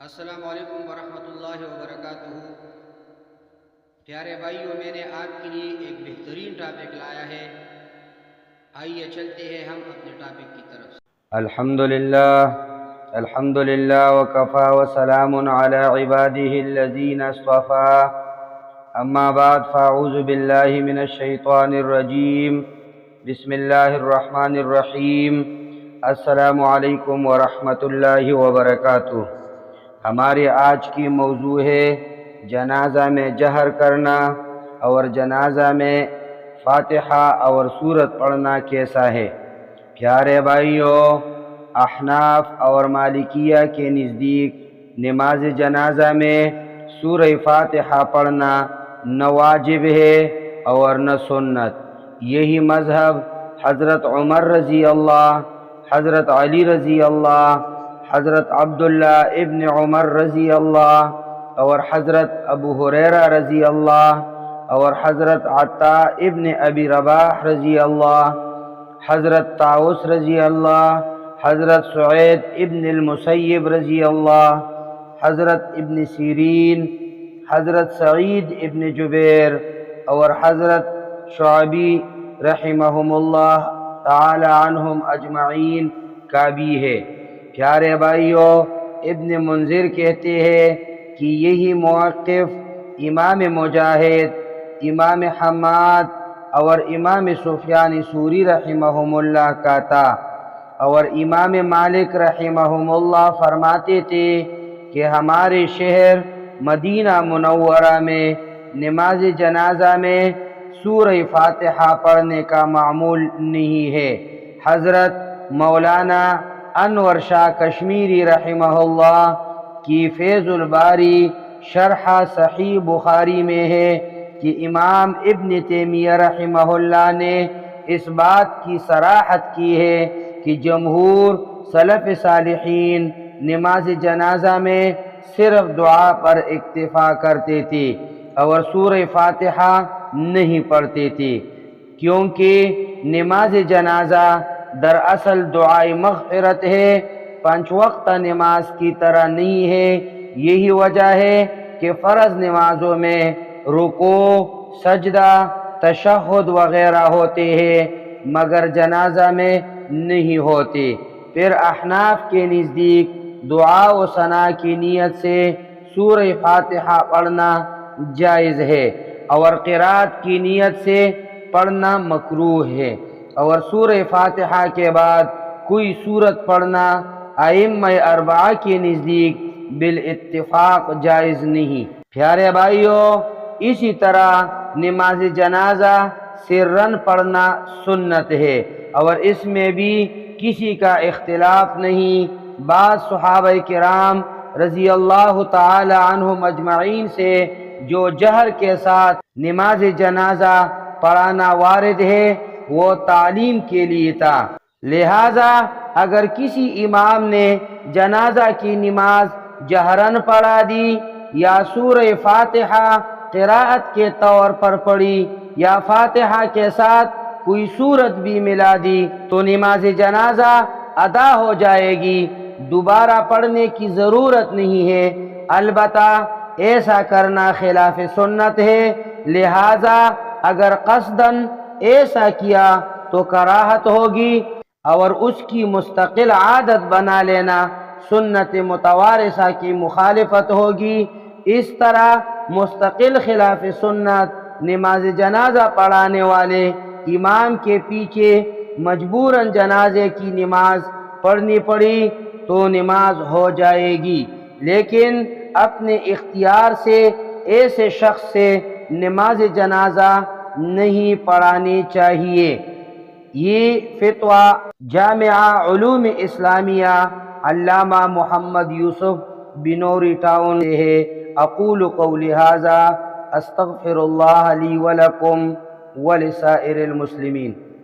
السلام علیکم ورحمۃ اللہ وبرکاتہ۔ پیارے بھائیوں، میں نے آپ کے لیے ایک بہترین ٹاپک لایا ہے۔ آئیے چلتے ہیں ہم اپنے ٹاپک کی طرف۔ الحمدللہ وکفا وسلام علی عباده الذین اصطفى، اما بعد فاعوذ باللہ من الشیطان الرجیم، بسم اللہ الرحمن الرحیم۔ السلام علیکم ورحمۃ اللہ وبرکاتہ۔ ہمارے آج کی موضوع ہے جنازہ میں جہر کرنا اور جنازہ میں فاتحہ اور سورت پڑھنا کیسا ہے۔ پیارے بھائیوں، احناف اور مالکیہ کے نزدیک نماز جنازہ میں سورہ فاتحہ پڑھنا نہ واجب ہے اور نہ سنت۔ یہی مذہب حضرت عمر رضی اللہ، حضرت علی رضی اللہ، حضرت عبداللہ ابن عمر رضی اللہ اور حضرت ابو ہریرہ رضی اللہ اور حضرت عطا ابن ابی رباح رضی اللہ، حضرت طاؤس رضی اللہ، حضرت سعید ابن المسیب رضی اللہ، حضرت ابن سیرین، حضرت سعید ابن جبیر اور حضرت شعبی رحمہم اللہ تعالی عنہم اجمعین کا بھی ہے۔ پیارے بھائیوں، ابن منذر کہتے ہیں کہ یہی موقف امام مجاہد، امام حماد اور امام سفیان ثوری رحمہم اللہ کا تھا، اور امام مالک رحمہم اللہ فرماتے تھے کہ ہمارے شہر مدینہ منورہ میں نماز جنازہ میں سورہ فاتحہ پڑھنے کا معمول نہیں ہے۔ حضرت مولانا انور شاہ کشمیری رحمہ اللہ کی فیض الباری شرح صحیح بخاری میں ہے کہ امام ابن تیمیہ رحمہ اللہ نے اس بات کی صراحت کی ہے کہ جمہور سلف صالحین نماز جنازہ میں صرف دعا پر اکتفا کرتے تھے اور سورہ فاتحہ نہیں پڑھتے تھے، کیونکہ نماز جنازہ دراصل دعائے مغفرت ہے، 5 وقت نماز کی طرح نہیں ہے۔ یہی وجہ ہے کہ فرض نمازوں میں رکوع، سجدہ، تشہد وغیرہ ہوتے ہیں مگر جنازہ میں نہیں ہوتے۔ پھر احناف کے نزدیک دعا و ثنا کی نیت سے سورہ فاتحہ پڑھنا جائز ہے اور قرات کی نیت سے پڑھنا مکروہ ہے، اور سورہ فاتحہ کے بعد کوئی سورت پڑھنا ائمہ اربعہ کے نزدیک بالاتفاق جائز نہیں۔ پیارے بھائیوں، اسی طرح نماز جنازہ سرن پڑھنا سنت ہے اور اس میں بھی کسی کا اختلاف نہیں۔ بعض صحابہ کرام رضی اللہ تعالی عنہم اجمعین سے جو جہر کے ساتھ نماز جنازہ پڑھانا وارد ہے وہ تعلیم کے لیے تھا، لہذا اگر کسی امام نے جنازہ کی نماز جہرن پڑھا دی یا سورہ فاتحہ قراءت کے طور پر پڑھی یا فاتحہ کے ساتھ کوئی سورت بھی ملا دی تو نماز جنازہ ادا ہو جائے گی، دوبارہ پڑھنے کی ضرورت نہیں ہے۔ البتہ ایسا کرنا خلاف سنت ہے، لہذا اگر قصداً ایسا کیا تو کراہت ہوگی اور اس کی مستقل عادت بنا لینا سنت متوارثہ کی مخالفت ہوگی۔ اس طرح مستقل خلاف سنت نماز جنازہ پڑھانے والے امام کے پیچھے مجبوراً جنازے کی نماز پڑھنی پڑی تو نماز ہو جائے گی، لیکن اپنے اختیار سے ایسے شخص سے نماز جنازہ نہیں پڑھانی چاہیے۔ یہ فتویٰ جامعہ علوم اسلامیہ علامہ محمد یوسف بنوری ٹاؤن سے ہے۔ اقول قولی ھذا استغفر اللہ لی ولکم ولسائر المسلمین۔